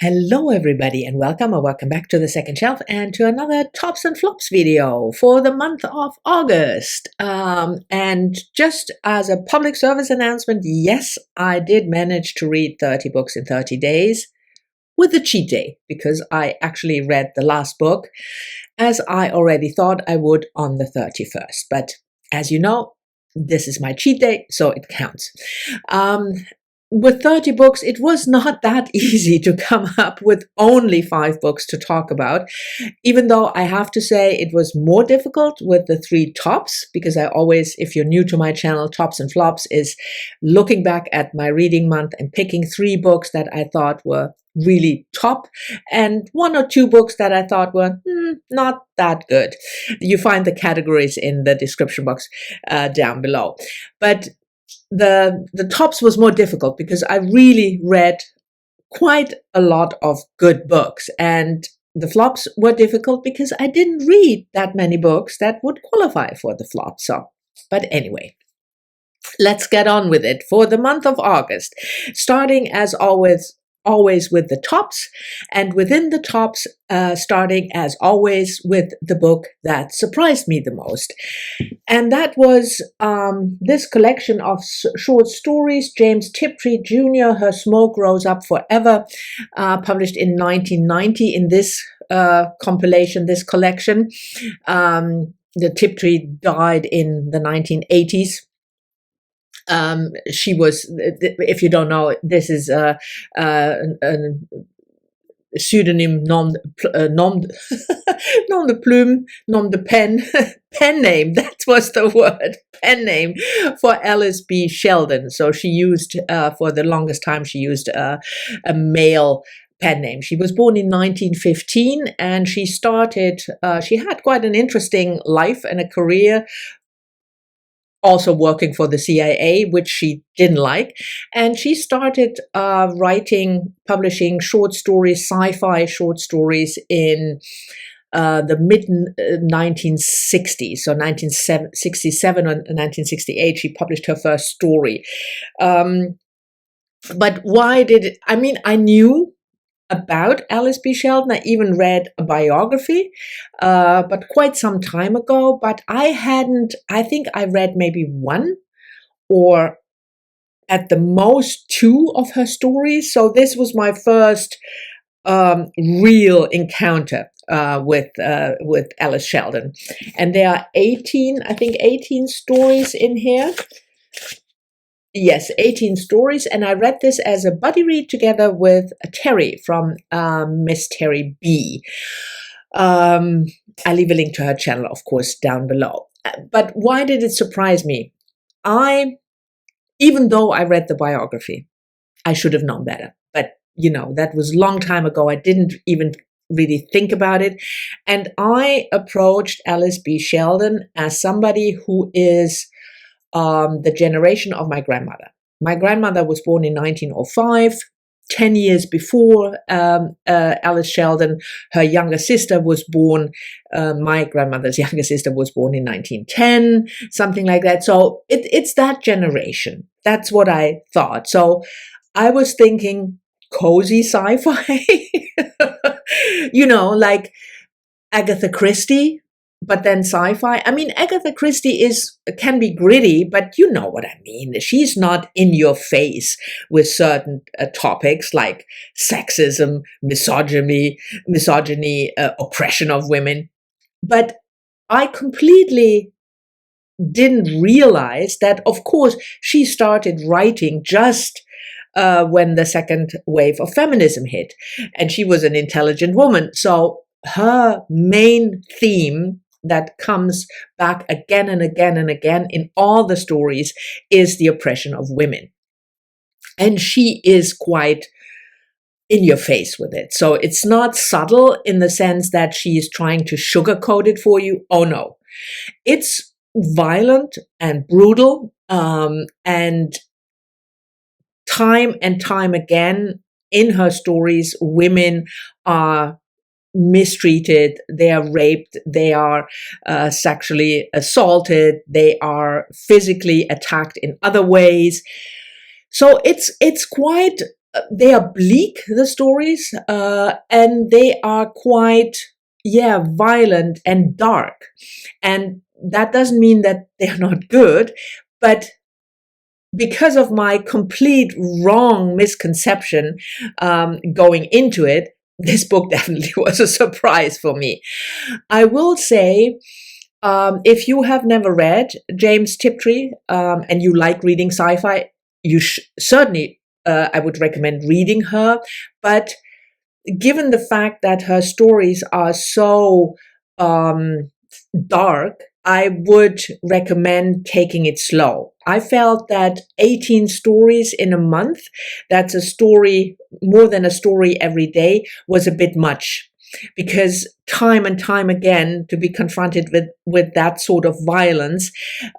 Hello everybody and welcome or welcome back to the second shelf and to another tops and flops video for the month of August. And just as a public service announcement, yes, I did manage to read 30 books in 30 days with a cheat day because I actually read the last book as I already thought I would on the 31st. But as you know, this is my cheat day, so it counts. With 30 books, it was not that easy to come up with only 5 books to talk about, even though I have to say it was more difficult with the 3 tops, because I always, if you're new to my channel, tops and flops is looking back at my reading month and picking 3 books that I thought were really top and 1 or 2 books that I thought were not that good. You find the categories in the description box down below. But the tops was more difficult because I really read quite a lot of good books, and the flops were difficult because I didn't read that many books that would qualify for the flop. But anyway, let's get on with it for the month of August, starting as always with the tops, and within the tops, starting as always with the book that surprised me the most. And that was this collection of short stories, James Tiptree Jr., Her Smoke Grows Up Forever, published in 1990 in this compilation, this collection. The Tiptree died in the 1980s. She was, if you don't know, this is a pseudonym, nom de plume, nom de pen, pen name, that was the word, pen name for Alice B. Sheldon. So she used, for the longest time, she used a male pen name. She was born in 1915, and she had quite an interesting life and a career, also working for the CIA, which she didn't like. And she started publishing short stories, sci-fi short stories in the mid-1960s. So 1967 or 1968, she published her first story. But why did it? I mean, I knew about Alice B. Sheldon. I even read a biography, but quite some time ago. But I think I read maybe 1 or at the most 2 of her stories. So this was my first real encounter with Alice Sheldon. And there are 18 stories in here. Yes, 18 stories, and I read this as a buddy read together with Terri from Miss Terri B. I'll leave a link to her channel, of course, down below. But why did it surprise me? Even though I read the biography, I should have known better. But, you know, that was a long time ago. I didn't even really think about it. And I approached Alice B. Sheldon as somebody who is the generation of my grandmother. My grandmother was born in 1905, 10 years before Alice Sheldon. Her younger sister was born, my grandmother's younger sister was born in 1910, something like that. So it's that generation. That's what I thought. So I was thinking cozy sci-fi, you know, like Agatha Christie, but then sci-fi. I mean, Agatha Christie can be gritty, but you know what I mean. She's not in your face with certain topics like sexism, misogyny, oppression of women. But I completely didn't realize that, of course, she started writing just when the second wave of feminism hit. And she was an intelligent woman. So her main theme that comes back again and again and again in all the stories is the oppression of women. And she is quite in your face with it. So it's not subtle in the sense that she is trying to sugarcoat it for you. Oh no. It's violent and brutal, and time again in her stories, women are mistreated, they are raped, they are sexually assaulted, they are physically attacked in other ways. So it's quite they are bleak, the stories, and they are quite, violent and dark. And that doesn't mean that they're not good, but because of my complete wrong misconception going into it, this book definitely was a surprise for me. I will say, if you have never read James Tiptree and you like reading sci-fi, you certainly, I would recommend reading her. But given the fact that her stories are so dark, I would recommend taking it slow. I felt that 18 stories in a month, that's a story, more than a story every day, was a bit much. Because time and time again, to be confronted with that sort of violence,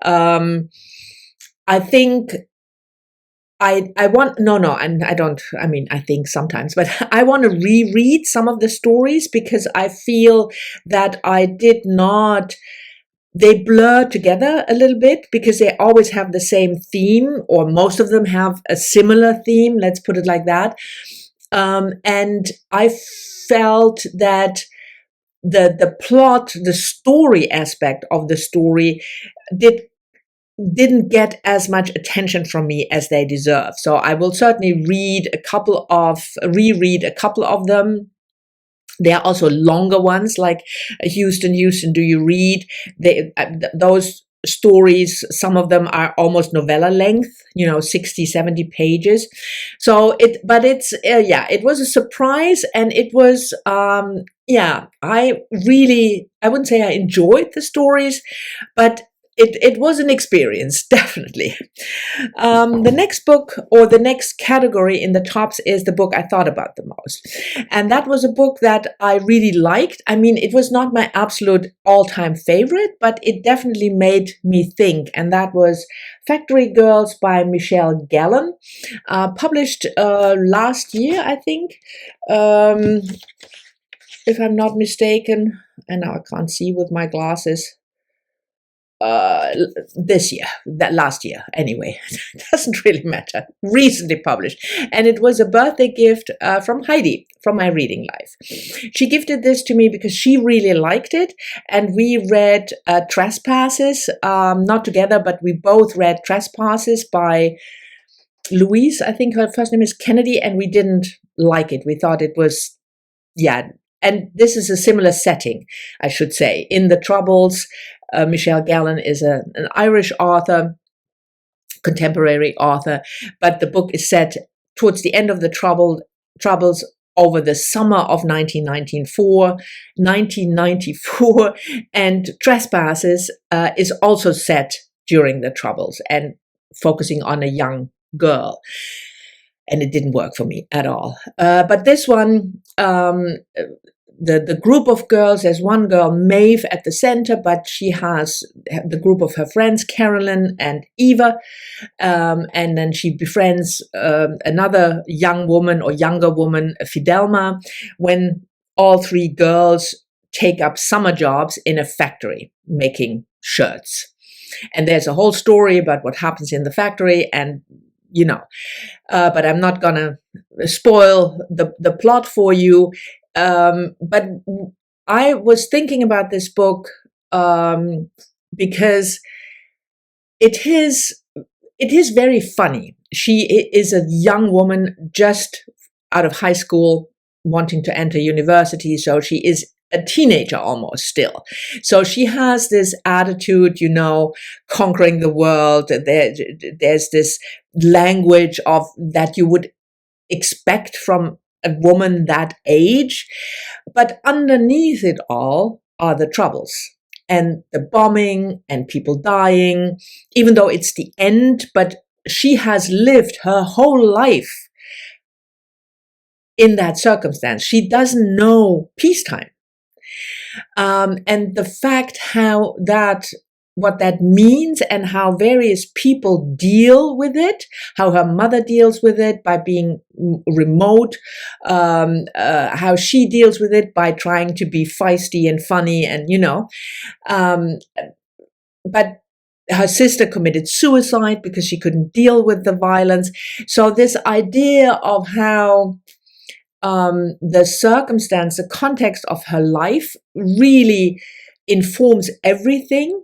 I think I want, and I don't, I mean, I think sometimes, but I want to reread some of the stories because I feel that I did not, they blur together a little bit because they always have the same theme, or most of them have a similar theme, let's put it like that. And I felt that the plot, the story aspect of the story didn't get as much attention from me as they deserve. So I will certainly reread a couple of them. There are also longer ones like Houston, do you read? Those stories, some of them are almost novella length, 60, 70 pages. So it was a surprise, and it was, I wouldn't say I enjoyed the stories, but it was an experience, definitely. The next book, or the next category in the tops, is the book I thought about the most. And that was a book that I really liked. I mean, it was not my absolute all-time favorite, but it definitely made me think. And that was Factory Girls by Michelle Gallen, published last year, I think, if I'm not mistaken. And now I can't see with my glasses. Last year anyway. Doesn't really matter. Recently published, and it was a birthday gift from Heidi from my reading life. She gifted this to me because she really liked it, and we read Trespasses, not together, but we both read Trespasses by Louise, I think her first name is Kennedy, and we didn't like it. We thought it was, and this is a similar setting, I should say, in the Troubles. Michelle Gallen is an Irish author, contemporary author, but the book is set towards the end of the Troubles over the summer of 1994, and Trespasses is also set during the Troubles and focusing on a young girl. And it didn't work for me at all. But this one, the group of girls, there's one girl, Maeve, at the center, but she has the group of her friends, Carolyn and Eva, and then she befriends another young woman or younger woman, Fidelma, when all three girls take up summer jobs in a factory making shirts. And there's a whole story about what happens in the factory, and but I'm not gonna spoil the plot for you. But I was thinking about this book because it is very funny. She is a young woman just out of high school, wanting to enter university, so she is a teenager almost still. So she has this attitude, conquering the world. There's this language of that you would expect from a woman that age, but underneath it all are the troubles and the bombing and people dying, even though it's the end, but she has lived her whole life in that circumstance. She doesn't know peacetime. And the fact what that means and how various people deal with it, how her mother deals with it by being remote, how she deals with it by trying to be feisty and funny, and but her sister committed suicide because she couldn't deal with the violence. So this idea of how the circumstance, the context of her life really informs everything,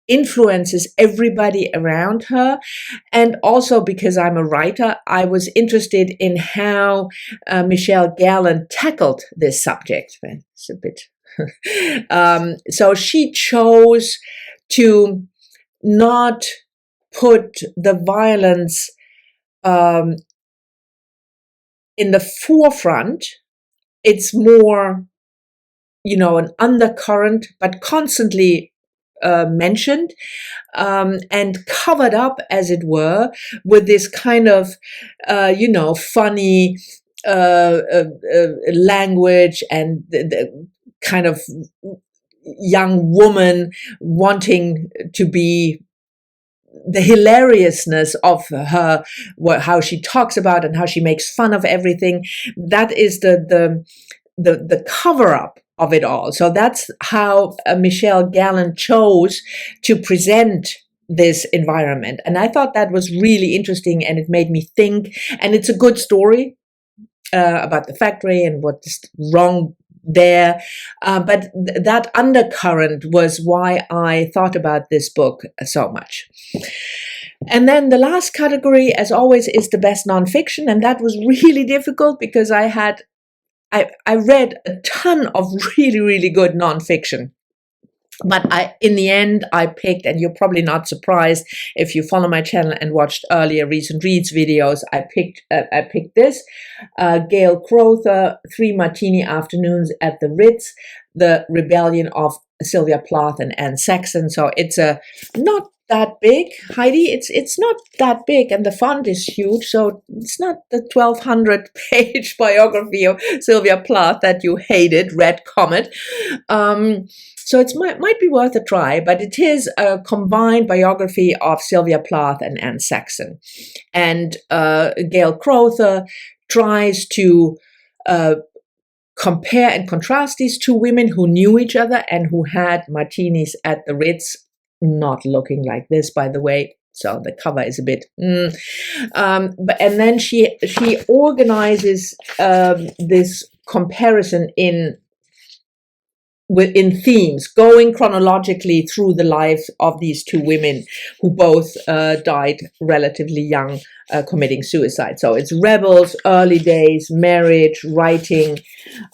influences everybody around her. And also because I'm a writer, I was interested in how Michelle Gallen tackled this subject. It's a bit so she chose to not put the violence in the forefront. It's more, an undercurrent, but constantly mentioned and covered up, as it were, with this kind of, funny language and the kind of young woman wanting to be the hilariousness of her, how she talks about and how she makes fun of everything. That is the cover up of it all. So that's how Michelle Gallen chose to present this environment. And I thought that was really interesting, and it made me think, and it's a good story about the factory and what's wrong there. But that undercurrent was why I thought about this book so much. And then the last category, as always, is the best nonfiction. And that was really difficult because I read a ton of really, really good nonfiction. But in the end, I picked, and you're probably not surprised if you follow my channel and watched earlier recent reads videos, I picked this, Gail Crowther, 3 Martini Afternoons at the Ritz, The Rebellion of Sylvia Plath and Anne Saxon. So it's not that big, Heidi. It's not that big, and the font is huge, so it's not the 1,200-page biography of Sylvia Plath that you hated, Red Comet. So it might be worth a try, but it is a combined biography of Sylvia Plath and Anne Saxon. And Gail Crowther tries to compare and contrast these two women who knew each other and who had martinis at the Ritz, not looking like this, by the way. So the cover is a bit, and then she organizes this comparison in themes, going chronologically through the lives of these two women who both died relatively young, committing suicide. So it's rebels, early days, marriage, writing,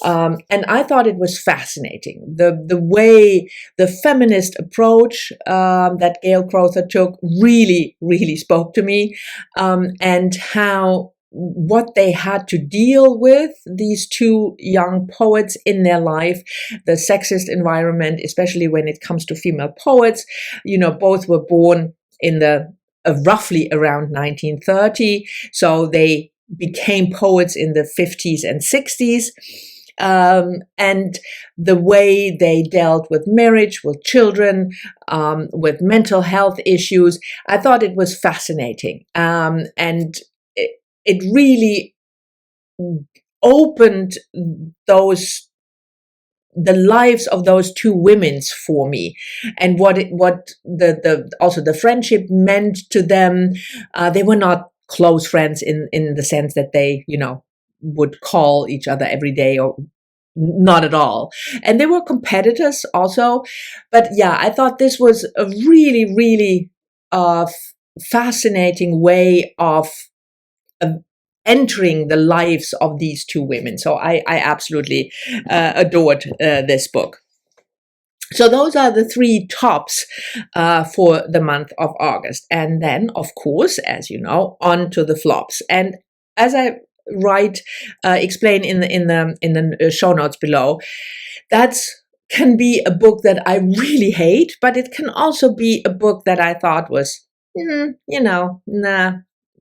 and I thought it was fascinating. The way the feminist approach that Gail Crowther took really, really spoke to me, and how what they had to deal with, these two young poets in their life, the sexist environment, especially when it comes to female poets. Both were born in the roughly around 1930, so they became poets in the 50s and 60s. And the way they dealt with marriage, with children, with mental health issues, I thought it was fascinating. And it really opened the lives of those two women for me, and what also the friendship meant to them. They were not close friends in the sense that they, would call each other every day, or not at all. And they were competitors also. But yeah, I thought this was a really, really fascinating way of entering the lives of these two women. So I absolutely adored this book. So those are the 3 tops for the month of August. And then, of course, as you know, on to the flops. And as I explain in the show notes below, can be a book that I really hate, but it can also be a book that I thought was,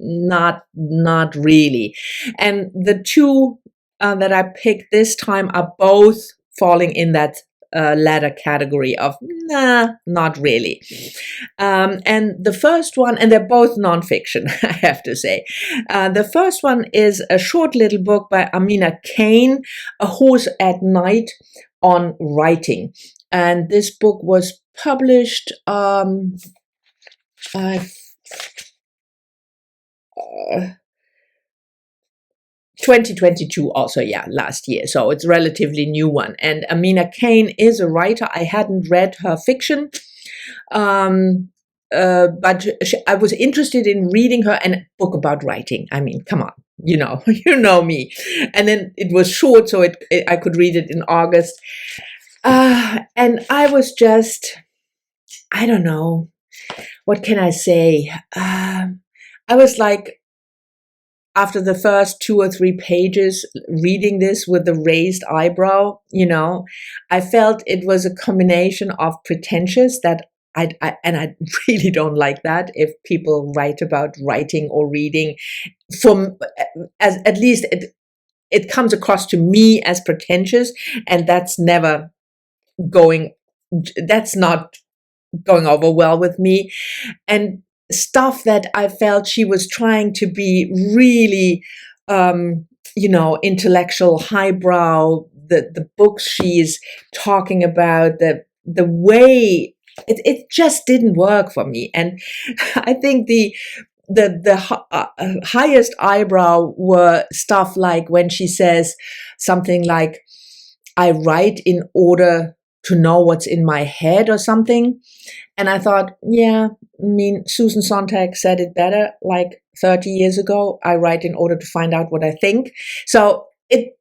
nah, not really. And the 2 that I picked this time are both falling in that latter category of nah, not really. And the first one, and they're both nonfiction, I have to say. The first one is a short little book by Amina Kane, A Horse at Night on Writing. And this book was published 2022 also, yeah, last year. So it's a relatively new one. And Amina Kane is a writer. I hadn't read her fiction, but I was interested in reading her and a book about writing. I mean, come on, you know, you know me. And then it was short, so I could read it in August. And I was just, I don't know, what can I say? I was like, after the first 2 or 3 pages, reading this with the raised eyebrow, you know, I felt it was a combination of pretentious that I really don't like that if people write about writing or reading. As at least it comes across to me as pretentious, and that's not going over well with me. And stuff that I felt she was trying to be really, you know, intellectual, highbrow, the books she's talking about, the way, it just didn't work for me. And I think the highest eyebrow were stuff like when she says something like, I write in order to know what's in my head or something. And I thought, yeah, I mean, Susan Sontag said it better like 30 years ago. I write in order to find out what I think. So it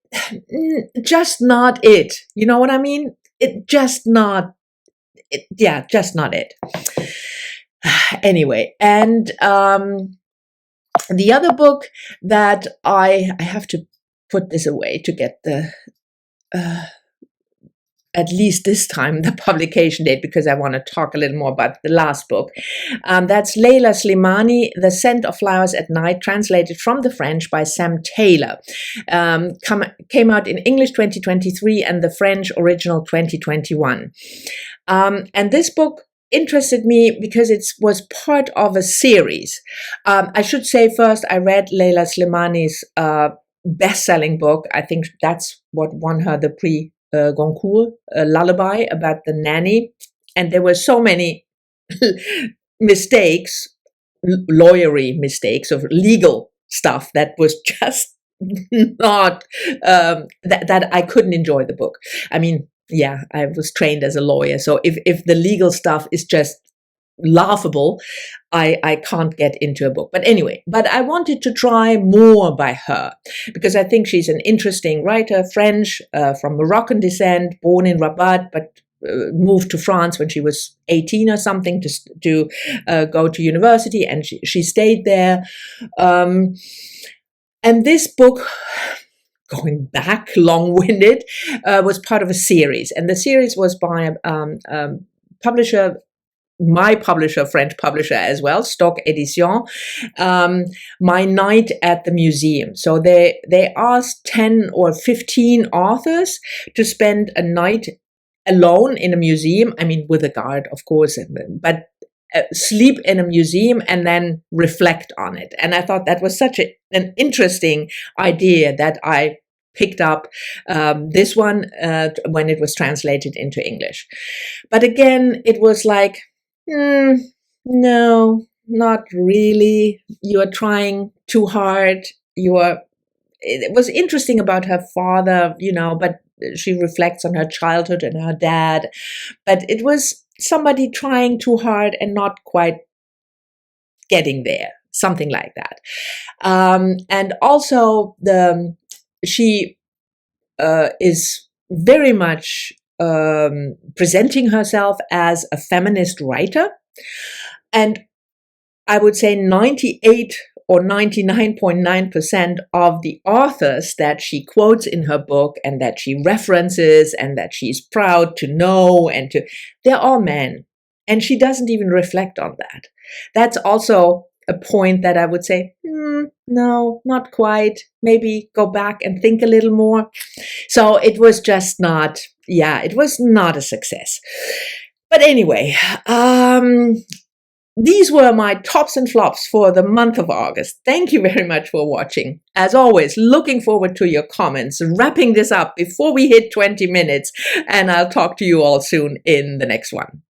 just not it. You know what I mean? Just not it. Anyway, and the other book that I have to put this away to get the at least this time, the publication date, because I want to talk a little more about the last book. That's Leila Slimani, The Scent of Flowers at Night, translated from the French by Sam Taylor. Came out in English 2023 and the French original 2021. And this book interested me because it was part of a series. I should say first, I read Leila Slimani's best-selling book. I think that's what won her the Prix Goncourt, Lullaby, about the nanny. And there were so many mistakes, lawyery mistakes of legal stuff that was just not, that I couldn't enjoy the book. I mean, yeah, I was trained as a lawyer. So if the legal stuff is just laughable, I can't get into a book. But anyway, I wanted to try more by her because I think she's an interesting writer, French, from Moroccan descent, born in Rabat, but moved to France when she was 18 or something to go to university, and she stayed there. And this book, going back long-winded, was part of a series, and the series was by publisher, my publisher, French publisher as well, Stock Edition, My Night at the Museum. So they asked 10 or 15 authors to spend a night alone in a museum. I mean, with a guard, of course, but sleep in a museum and then reflect on it. And I thought that was such an interesting idea that I picked up this one when it was translated into English. But again, it was like, no, not really. You are trying too hard. It was interesting about her father, you know, but she reflects on her childhood and her dad. But it was somebody trying too hard and not quite getting there, something like that. And also she is very much presenting herself as a feminist writer. And I would say 98 or 99.9% of the authors that she quotes in her book and that she references and that she's proud to know they're all men. And she doesn't even reflect on that. That's also a point that I would say, no, not quite. Maybe go back and think a little more. So it was just not, it was not a success. But anyway, these were my tops and flops for the month of August. Thank you very much for watching. As always, looking forward to your comments, wrapping this up before we hit 20 minutes, and I'll talk to you all soon in the next one.